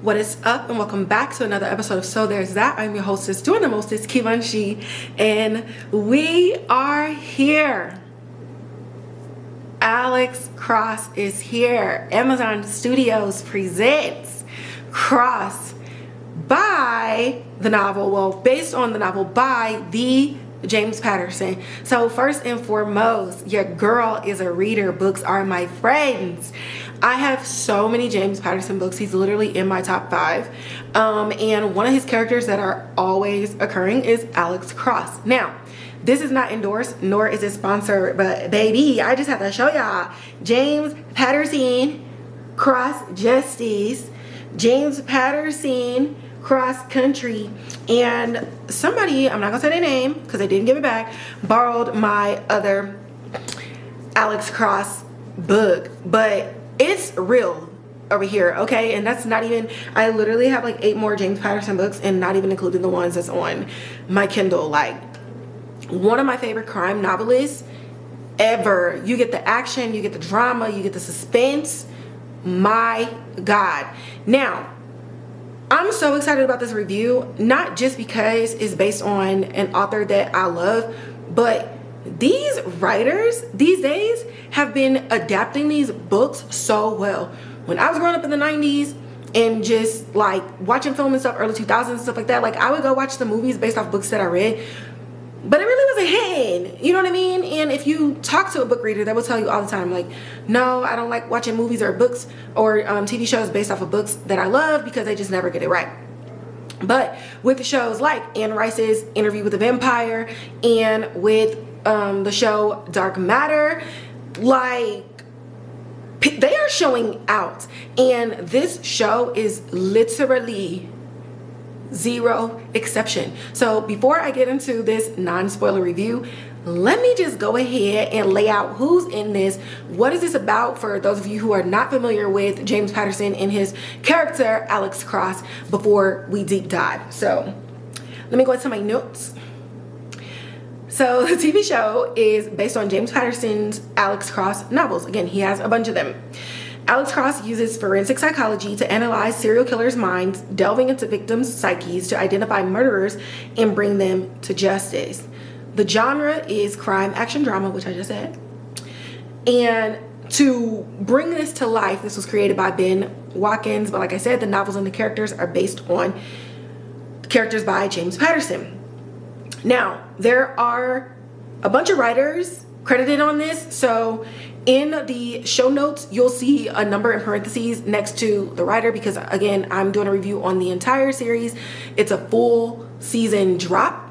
What is up, and welcome back to another episode of So There's That. I'm your hostess, doing the mostest, Kivanshi, and we are here. Alex Cross is here. Amazon Studios presents Cross by the novel, well, based on the novel by the James Patterson. So first and foremost, your girl is a reader. Books are my friends. I have so many James Patterson books. He's literally in my top 5. And one of his characters that are always occurring is Alex Cross. Now, this is not endorsed, nor is it sponsored, but baby, I just have to show y'all. James Patterson, Cross Justice, James Patterson, Cross Country, and somebody, I'm not gonna say their name because they didn't give it back, borrowed my other Alex Cross book, but it's real over here, okay? And that's not even, I literally have like 8 more James Patterson books, and not even including the ones that's on my Kindle. Like, one of my favorite crime novelists ever. You get the action, you get the drama, you get the suspense. My God. Now, I'm so excited about this review, not just because it's based on an author that I love, but these writers these days have been adapting these books so well. When I was growing up in the 90s and just like watching film and stuff, early 2000s and stuff like that, like I would go watch the movies based off books that I read, but it really wasn't hitting, you know what I mean? And if you talk to a book reader, they will tell you all the time, like, no, I don't like watching movies or books or TV shows based off of books that I love because they just never get it right. But with shows like Anne Rice's Interview with the Vampire and with the show Dark Matter, like, they are showing out. And this show is literally zero exception. So before I get into this non-spoiler review, let me just go ahead and lay out who's in this. What is this about for those of you who are not familiar with James Patterson and his character Alex Cross before we deep dive. So let me go into my notes. So the TV show is based on James Patterson's Alex Cross novels. Again, he has a bunch of them. Alex Cross uses forensic psychology to analyze serial killers' minds, delving into victims' psyches to identify murderers and bring them to justice. The genre is crime, action, drama, which I just said. And to bring this to life, this was created by Ben Watkins, but like I said, the novels and the characters are based on characters by James Patterson. Now, there are a bunch of writers credited on this, so in the show notes, you'll see a number in parentheses next to the writer because, again, I'm doing a review on the entire series. It's a full season drop,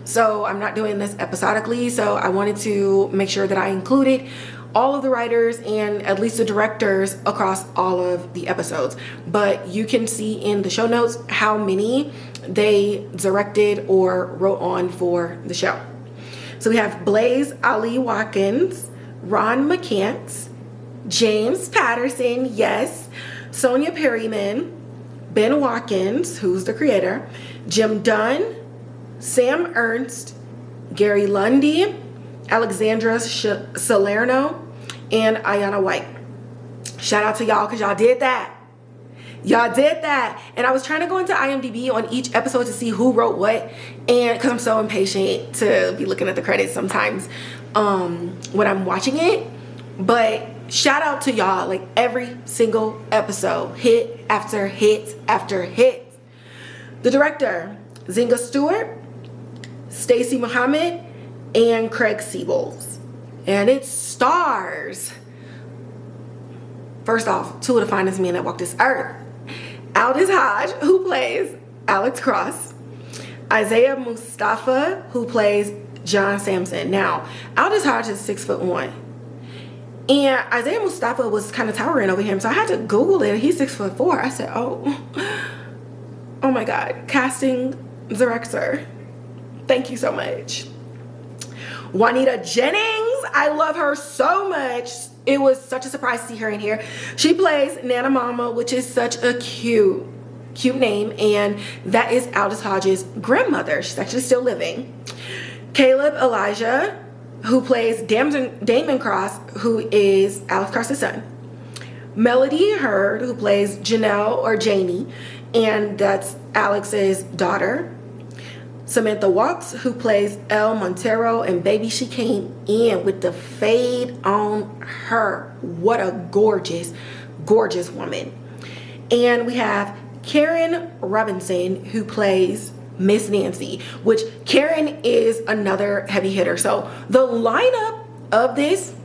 so I'm not doing this episodically. So I wanted to make sure that I included all of the writers and at least the directors across all of the episodes. But you can see in the show notes how many they directed or wrote on for the show. So we have Blaize, Ali-Watkins, McCants, James Patterson, yes, Sonja Perryman, Ben Watkins, who's the creator, Jim Dunn, Sam Ernst, Gary Lundy, Alexandra Salerno, and Aiyana White. Shout out to y'all because y'all did that. Y'all did that. And I was trying to go into IMDb on each episode to see who wrote what, and because I'm so impatient to be looking at the credits sometimes when I'm watching it. But shout out to y'all, like every single episode, hit after hit after hit. The director, Nzingah Stewart, Stacey Muhammed, and Craig Siebels. And it stars, first off, 2 of the finest men that walk this earth. Aldis Hodge, who plays Alex Cross. Isaiah Mustafa, who plays John Sampson. Now, Aldis Hodge is 6'1". And Isaiah Mustafa was kind of towering over him, so I had to Google it. He's 6'4". I said, oh my God, casting director. Thank you so much. Juanita Jennings, I love her so much. It was such a surprise to see her in here. She plays Nana Mama, which is such a cute name, and that is Aldis Hodge's grandmother. She's actually still living. Caleb Elijah, who plays Damon Cross, who is Alex Cross's son. Melody Hurd, who plays Janelle or Janie, and that's Alex's daughter. Samantha Walks, who plays Elle Monteiro, and baby, she came in with the fade on her. What a gorgeous, gorgeous woman. And we have Karen Robinson, who plays Miss Nancy, which Karen is another heavy hitter. So the lineup of this,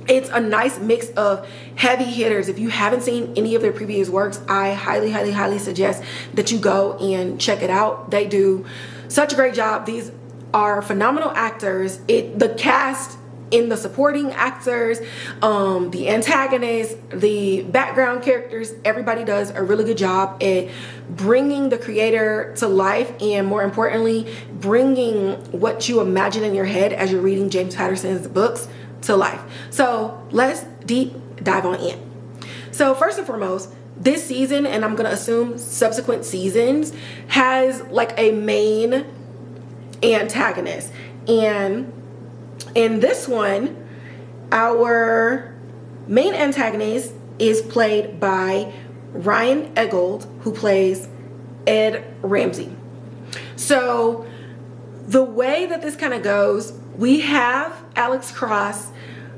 it's a nice mix of heavy hitters. If you haven't seen any of their previous works, I highly, highly, highly suggest that you go and check it out. They do such a great job. These are phenomenal actors. The cast in the supporting actors, the antagonists, the background characters, everybody does a really good job at bringing the creator to life, and more importantly, bringing what you imagine in your head as you're reading James Patterson's books to life. So let's deep dive on in. So first and foremost, this season, and I'm gonna assume subsequent seasons, has like a main antagonist. And in this one, our main antagonist is played by Ryan Eggold, who plays Ed Ramsey. So the way that this kind of goes, we have Alex Cross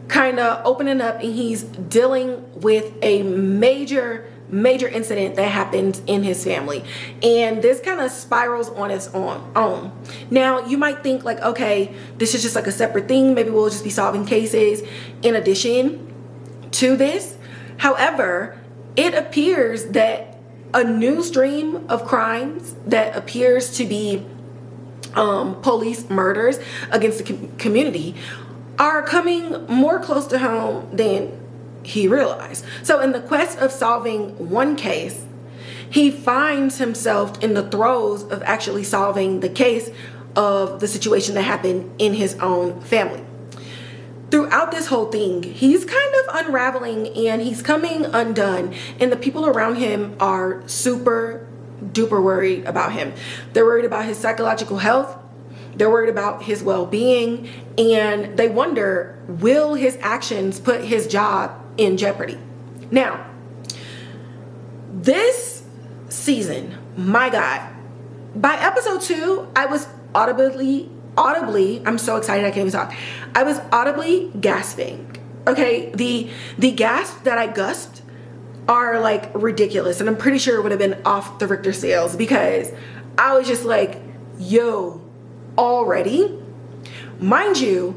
kind of opening up, and he's dealing with a major incident that happens in his family, and this kind of spirals on its own. Now you might think like, okay, this is just like a separate thing, maybe we'll just be solving cases in addition to this. However, it appears that a new stream of crimes that appears to be police murders against the community are coming more close to home than he realized. So in the quest of solving one case, he finds himself in the throes of actually solving the case of the situation that happened in his own family. Throughout this whole thing, he's kind of unraveling and he's coming undone, and the people around him are super duper worried about him. They're worried about his psychological health. They're worried about his well-being, and they wonder, will his actions put his job in jeopardy? Now, this season, my God, by episode 2, I was audibly, I'm so excited I can't even talk. I was audibly gasping. Okay, the gasp that I gusped are like ridiculous, and I'm pretty sure it would have been off the Richter scales, because I was just like, yo, already? Mind you,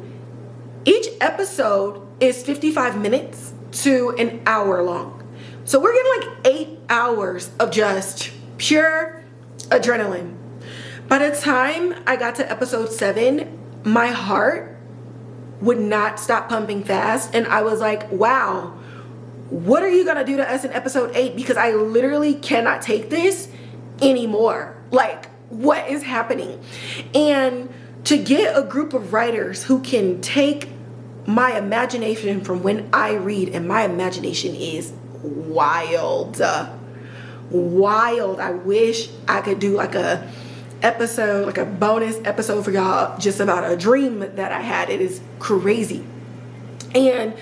each episode is 55 minutes to an hour long. So we're getting like 8 hours of just pure adrenaline. By the time I got to episode 7, my heart would not stop pumping fast, and I was like, wow, what are you gonna do to us in episode 8? Because I literally cannot take this anymore. Like, what is happening? And to get a group of writers who can take my imagination from when I read, and my imagination is wild. I wish I could do like a episode, like a bonus episode for y'all just about a dream that I had. It is crazy. And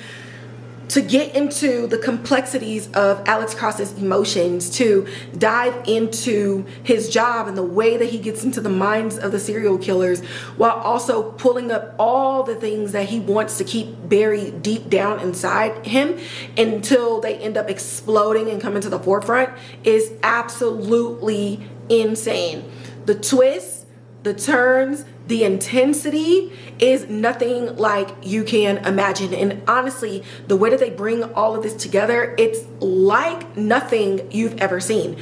to get into the complexities of Alex Cross's emotions, to dive into his job and the way that he gets into the minds of the serial killers, while also pulling up all the things that he wants to keep buried deep down inside him until they end up exploding and coming to the forefront, is absolutely insane. The twists, the turns, the intensity is nothing like you can imagine. And honestly, the way that they bring all of this together, it's like nothing you've ever seen.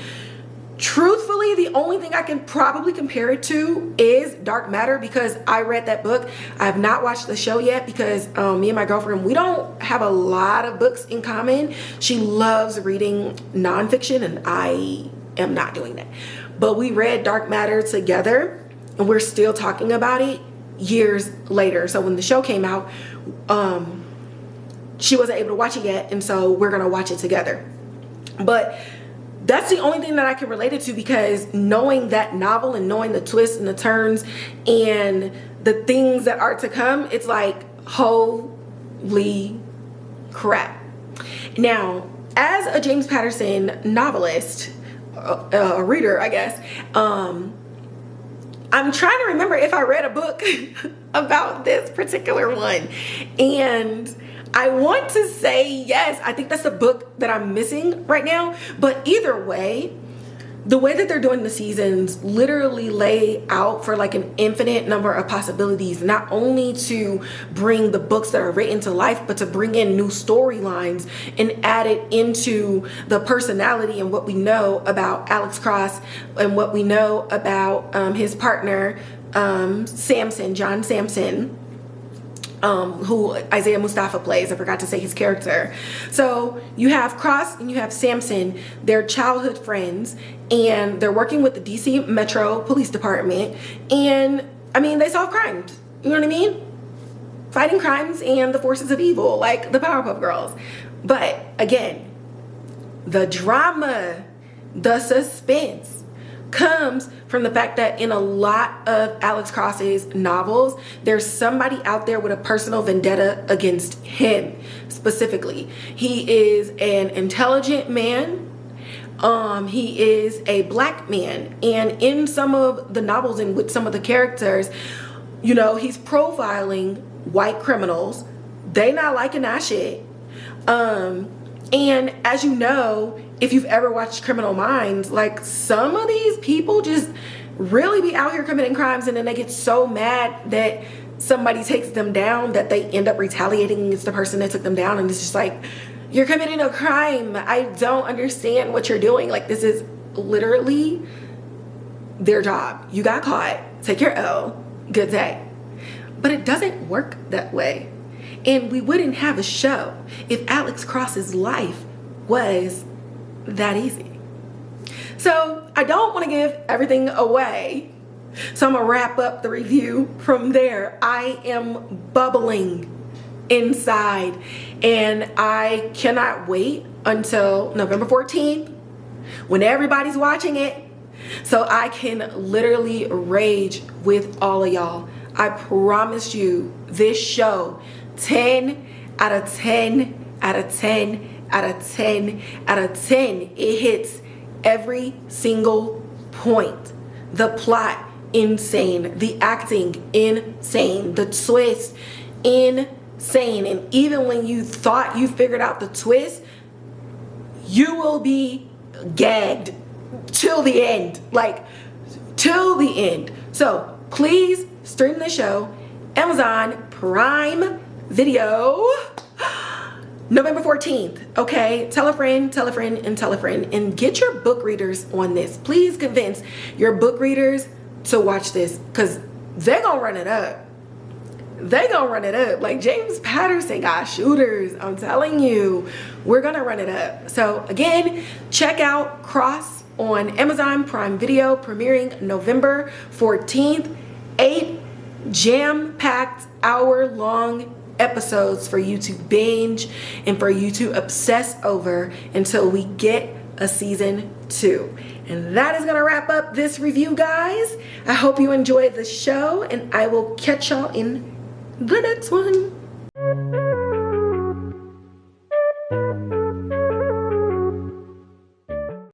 Truthfully, the only thing I can probably compare it to is Dark Matter, because I read that book. I have not watched the show yet because me and my girlfriend, we don't have a lot of books in common. She loves reading nonfiction and I am not doing that. But we read Dark Matter together, and we're still talking about it years later. So when the show came out, she wasn't able to watch it yet, and so we're gonna watch it together. But that's the only thing that I can relate it to, because knowing that novel and knowing the twists and the turns and the things that are to come, it's like, holy crap. Now, as a James Patterson novelist, a reader, I guess, I'm trying to remember if I read a book about this particular one. And I want to say yes, I think that's the book that I'm missing right now. But either way, the way that they're doing the seasons literally lay out for like an infinite number of possibilities, not only to bring the books that are written to life, but to bring in new storylines and add it into the personality and what we know about Alex Cross and what we know about his partner, Samson, John Sampson, who Isaiah Mustafa plays. I forgot to say his character. So you have Cross and you have Samson. They're childhood friends and they're working with the DC Metro Police Department. And I mean, they solve crimes. You know what I mean? Fighting crimes and the forces of evil, like the Powerpuff Girls. But again, the drama, the suspense comes from the fact that in a lot of Alex Cross's novels, there's somebody out there with a personal vendetta against him specifically. He is an intelligent man. He is a black man. And in some of the novels and with some of the characters, you know, he's profiling white criminals. They not liking that shit. And as you know, if you've ever watched Criminal Minds, like some of these people just really be out here committing crimes and then they get so mad that somebody takes them down that they end up retaliating against the person that took them down. And it's just like, you're committing a crime. I don't understand what you're doing. Like, this is literally their job. You got caught. Take your L. Good day. But it doesn't work that way. And we wouldn't have a show if Alex Cross's life was that easy. So I don't want to give everything away. So I'm going to wrap up the review from there. I am bubbling inside and I cannot wait until November 14th when everybody's watching it so I can literally rage with all of y'all. I promise you this show, 10 out of 10 out of 10 out of 10 out of 10. It hits every single point. The plot, insane. The acting, insane. The twist, insane. And even when you thought you figured out the twist, you will be gagged till the end. Like, till the end. So please stream the show. Amazon Prime Video. November 14th, okay? Tell a friend, tell a friend, and tell a friend. And get your book readers on this. Please convince your book readers to watch this because they're going to run it up. They're going to run it up. Like James Patterson got shooters. I'm telling you, we're going to run it up. So again, check out Cross on Amazon Prime Video, premiering November 14th. 8 jam-packed hour-long episodes for you to binge and for you to obsess over until we get a season 2. And that is gonna wrap up this review, guys. I hope you enjoyed the show and I will catch y'all in the next one.